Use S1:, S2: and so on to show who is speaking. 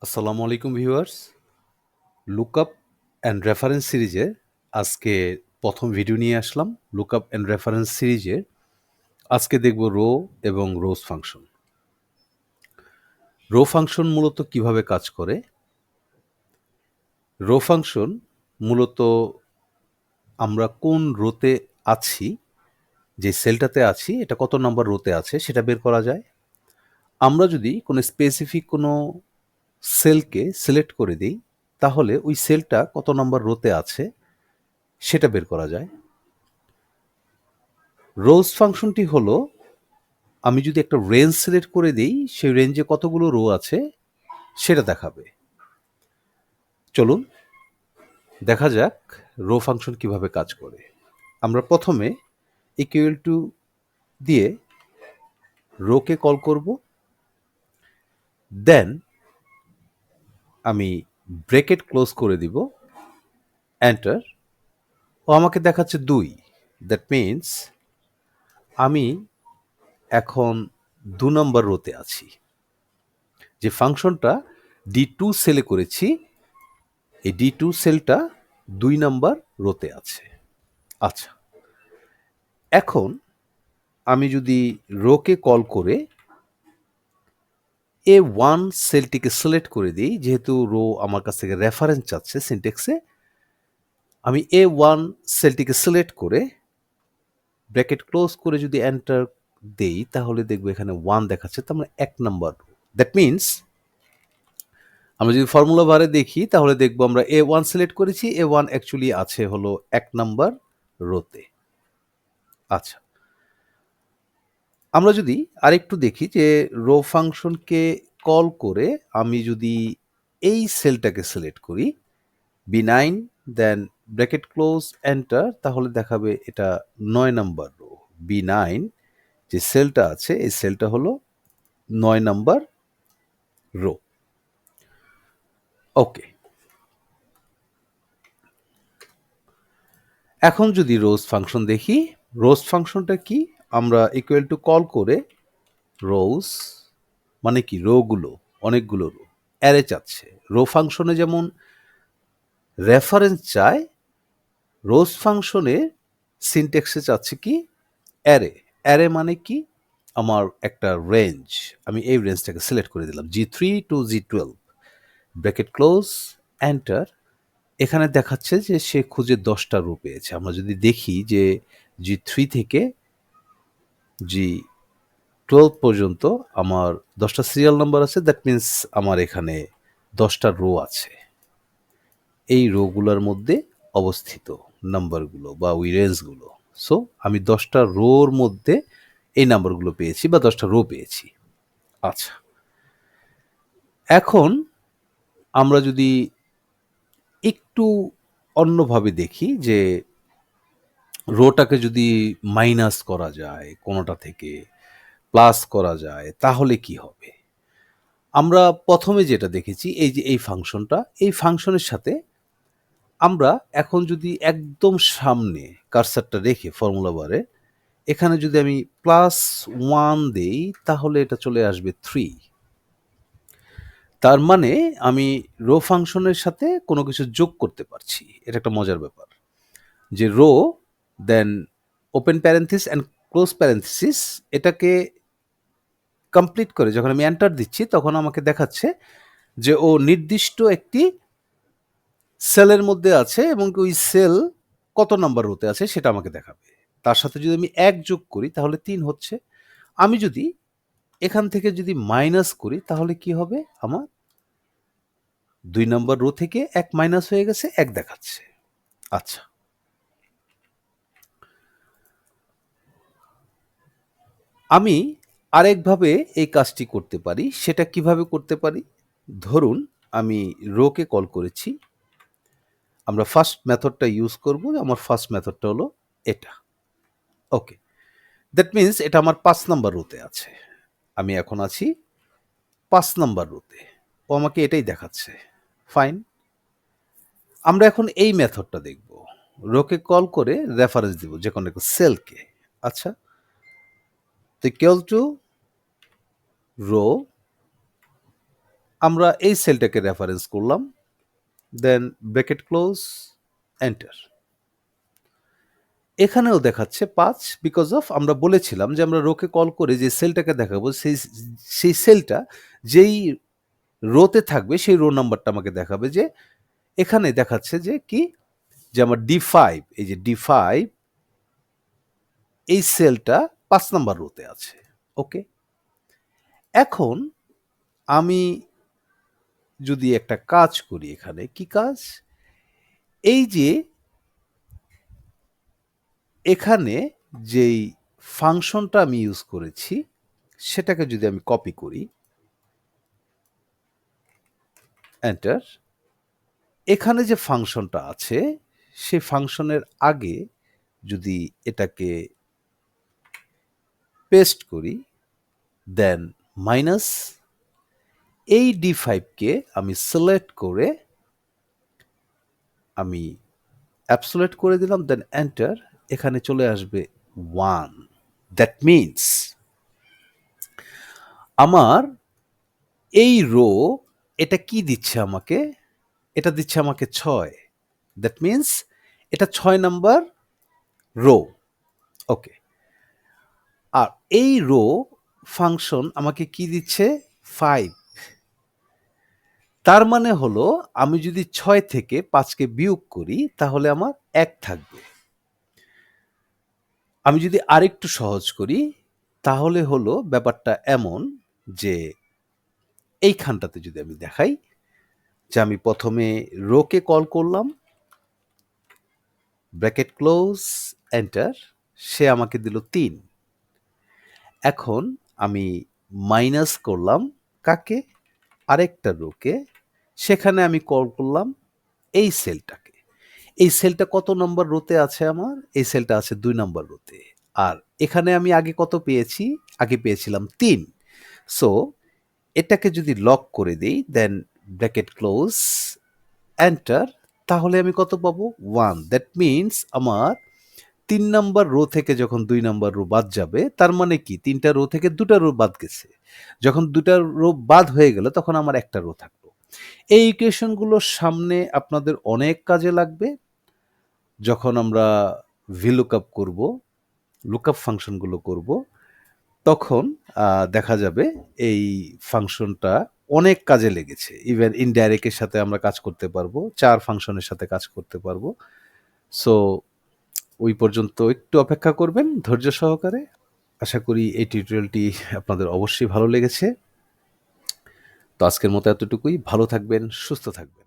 S1: আসসালামু আলাইকুম viewers. Lookup and reference সিরিজের আজকে প্রথম ভিডিও নিয়ে আসলাম। লুকআপ অ্যান্ড রেফারেন্স সিরিজের আজকে দেখব রো এবং রোজ ফাংশন। রো ফাংশন মূলত কিভাবে কাজ করে? রো ফাংশন মূলত আমরা কোন রোতে আছি, যে সেলটাতে আছি এটা কত নাম্বার রোতে আছে সেটা বের করা যায়। আমরা যদি কোনো স্পেসিফিক কোনো সেলকে সিলেক্ট করে দিই, তাহলে ওই সেলটা কত নাম্বার রোতে আছে সেটা বের করা যায়। রোজ ফাংশনটি হলো, আমি যদি একটা রেঞ্জ সিলেক্ট করে দিই, সেই রেঞ্জে কতগুলো রো আছে সেটা দেখাবে। চলুন দেখা যাক রো ফাংশন কিভাবে কাজ করে। আমরা প্রথমে ইকুয়াল টু দিয়ে রোকে কল করব, দেন আমি ব্রেকেট ক্লোজ করে দিব, এন্টার। ও আমাকে দেখাচ্ছে 2, দ্যাট মিনস আমি এখন 2 নম্বর রোতে আছি। যে ফাংশনটা D2 সেলে করেছি, এই D2 সেলটা 2 নাম্বার রোতে আছে। আচ্ছা, এখন আমি যদি রোকে কল করে A1 সেলটিকে সিলেক্ট করে দিই, যেহেতু রো আমার কাছ থেকে রেফারেন্স চাচ্ছে সিনট্যাক্সে, আমি A1 সেলটিকে সিলেক্ট করে ব্র্যাকেট ক্লোজ করে যদি এন্টার দেই, তাহলে দেখবো এখানে 1 দেখাচ্ছে, তার মানে 1 নাম্বার রো। দ্যাট মিনস আমরা যদি ফর্মুলা বারে দেখি তাহলে দেখবো আমরা A1 সিলেক্ট করেছি, A1 অ্যাকচুয়ালি আছে হলো 1 নাম্বার রোতে। আচ্ছা, আমরা যদি আরেকটু দেখি যে রো ফাংশনকে কল করে আমি যদি এই সেলটাকে সিলেক্ট করি B9, দেন ব্র্যাকেট ক্লোজ এন্টার, তাহলে দেখাবে এটা 9 নাম্বার রো। B9 যে সেলটা আছে এই সেলটা হলো 9 নাম্বার রো। ওকে, এখন যদি রোজ ফাংশন দেখি, রোজ ফাংশনটা কি? আমরা ইকুয়াল টু কল করে রোজ মানে কি, রোগুলো, অনেকগুলো রো, অ্যারে চাচ্ছে। রো ফাংশনে যেমন রেফারেন্স চায়, রোজ ফাংশনে সিনট্যাক্সে চাচ্ছে কি, অ্যারে। অ্যারে মানে কি, আমার একটা রেঞ্জ, আমি এই রেঞ্জটাকে সিলেক্ট করে দিলাম G3 to G12, bracket close enter. এখানে দেখাচ্ছে যে সে খুঁজে 10টা রো পেয়েছে। আমরা যদি দেখি যে G3 থেকে G12 পর্যন্ত আমার 10টা সিরিয়াল নাম্বার আছে, দ্যাট মিনস আমার এখানে 10টা রো আছে। এই রোগুলোর মধ্যে অবস্থিত নাম্বারগুলো বা ওই রেঞ্জগুলো। সো আমি 10টা রোর মধ্যে এই নাম্বারগুলো পেয়েছি বা 10টা রো পেয়েছি। আচ্ছা, এখন আমরা যদি একটু অন্যভাবে দেখি যে রোটাকে যদি মাইনাস করা যায় কোনোটা থেকে, প্লাস করা যায়, তাহলে কি হবে? আমরা প্রথমে যেটা দেখেছি এই যে এই ফাংশনটা, এই ফাংশনের সাথে আমরা এখন যদি একদম সামনে কার্সারটা রেখে ফর্মুলা বারে এখানে যদি আমি +1 দেই, তাহলে এটা চলে আসবে 3। তার মানে আমি রো ফাংশনের সাথে কোনো কিছু যোগ করতে পারছি। এটা একটা মজার ব্যাপার। যে row, then open parenthesis and close parenthesis, এটাকে কমপ্লিট করে যখন আমি এন্টার দিচ্ছি, তখন আমাকে দেখাচ্ছে যে ও নির্দিষ্ট একটি সেলের মধ্যে আছে এবং ওই সেল কত নাম্বার রোতে আছে সেটা আমাকে দেখাবে। তার সাথে যদি আমি 1 যোগ করি তাহলে 3 হচ্ছে। আমি যদি এখান থেকে যদি মাইনাস করি তাহলে কি হবে? আমার 2 নাম্বার রো থেকে 1 মাইনাস হয়ে গেছে, 1 দেখাচ্ছে। আচ্ছা, আমি আরেকভাবে এই কাজটি করতে পারি। সেটা কিভাবে করতে পারি? ধরুন আমি রোকে কল করেছি। আমরা ফার্স্ট মেথডটা ইউজ করব। আমার ফার্স্ট মেথডটা হলো এটা। ওকে, দ্যাট মিনস এটা আমার 5 নাম্বার রোতে আছে। আমি এখন আছি 5 নাম্বার রোতে। ও আমাকে এটাই দেখাচ্ছে। ফাইন। আমরা এখন এই মেথডটা দেখব। রোকে কল করে রেফারেন্স দিব যেকোনো একটা সেলকে। আচ্ছা, তো ইকুয়াল টু রো আমরা এই সেলটাকে রেফারেন্স করলাম, দেন ব্র্যাকেট ক্লোজ, এন্টার। এখানেও দেখাচ্ছে 5 বিকজ অফ আমরা বলেছিলাম যে আমরা রোকে কল করে যে সেলটাকে দেখাবো সেই সেলটা যেই রোতে থাকবে সেই রো নাম্বারটা আমাকে দেখাবে। যে এখানে দেখাচ্ছে যে কি, যে আমার D5, এই যে D5 এই সেলটা 5 নাম্বার রোতে আছে। ওকে, এখন আমি যদি একটা কাজ করি, এখানে কি কাজ, এই যে এখানে যেই ফাংশনটা আমি ইউজ করেছি সেটাকে যদি আমি কপি করি, এন্টার, এখানে যে ফাংশনটা আছে সেই ফাংশনের আগে যদি এটাকে পেস্ট করি, দেন মাইনাস এই D5কে আমি সিলেক্ট করে আমি অ্যাবসোলিউট করে দিলাম, দেন এন্টার। এখানে চলে আসবে 1। দ্যাট মিনস আমার এই রো এটা কি দিচ্ছে আমাকে, এটা দিচ্ছে আমাকে 6। দ্যাট মিনস এটা 6 নাম্বার রো। ওকে, আর এই রো ফাংশন আমাকে কি দিচ্ছে, 5। তার মানে হলো আমি যদি 6 থেকে 5কে বিয়োগ করি তাহলে আমার 1 থাকবে। আমি যদি আরেকটু সহজ করি তাহলে হলো ব্যাপারটা এমন যে এইখানটাতে যদি আমি দেখাই যে আমি প্রথমে রোকে কল করলাম, ব্র্যাকেট ক্লোজ, এন্টার, সে আমাকে দিল 3। এখন আমি মাইনাস করলাম কাকে, আরেকটা রোকে, সেখানে আমি কল করলাম এই সেলটাকে। এই সেলটা কত নম্বর রোতে আছে আমার, এই সেলটা আছে 2 নম্বর রোতে। আর এখানে আমি আগে কত পেয়েছি, আগে পেয়েছিলাম 3। সো এটাকে যদি লক করে দিই, দেন ব্র্যাকেট ক্লোজ, এন্টার, তাহলে আমি কত পাবো, 1। দ্যাট মিনস আমার 3 নাম্বার রো থেকে যখন 2 নাম্বার রো বাদ যাবে, তার মানে কি 3টা রো থেকে 2টা রো বাদ গেছে। যখন 2টা রো বাদ হয়ে গেল তখন আমার একটা রো থাকলো। এই ইকুয়েশনগুলো সামনে আপনাদের অনেক কাজে লাগবে যখন আমরা VLOOKUP করব, লুকআপ ফাংশনগুলো করব, তখন দেখা যাবে এই ফাংশনটা অনেক কাজে লেগেছে। ইভেন ইনডাইরেক্টের সাথে আমরা কাজ করতে পারবো, 4 ফাংশনের সাথে কাজ করতে পারবো। সো ওই পর্যন্ত একটু অপেক্ষা করবেন ধৈর্য সহকারে। আশা করি এই টিউটোরিয়ালটি আপনাদের অবশ্যই ভালো লেগেছে। তো আজকের মতো এতটুকুই। ভালো থাকবেন, সুস্থ থাকবেন।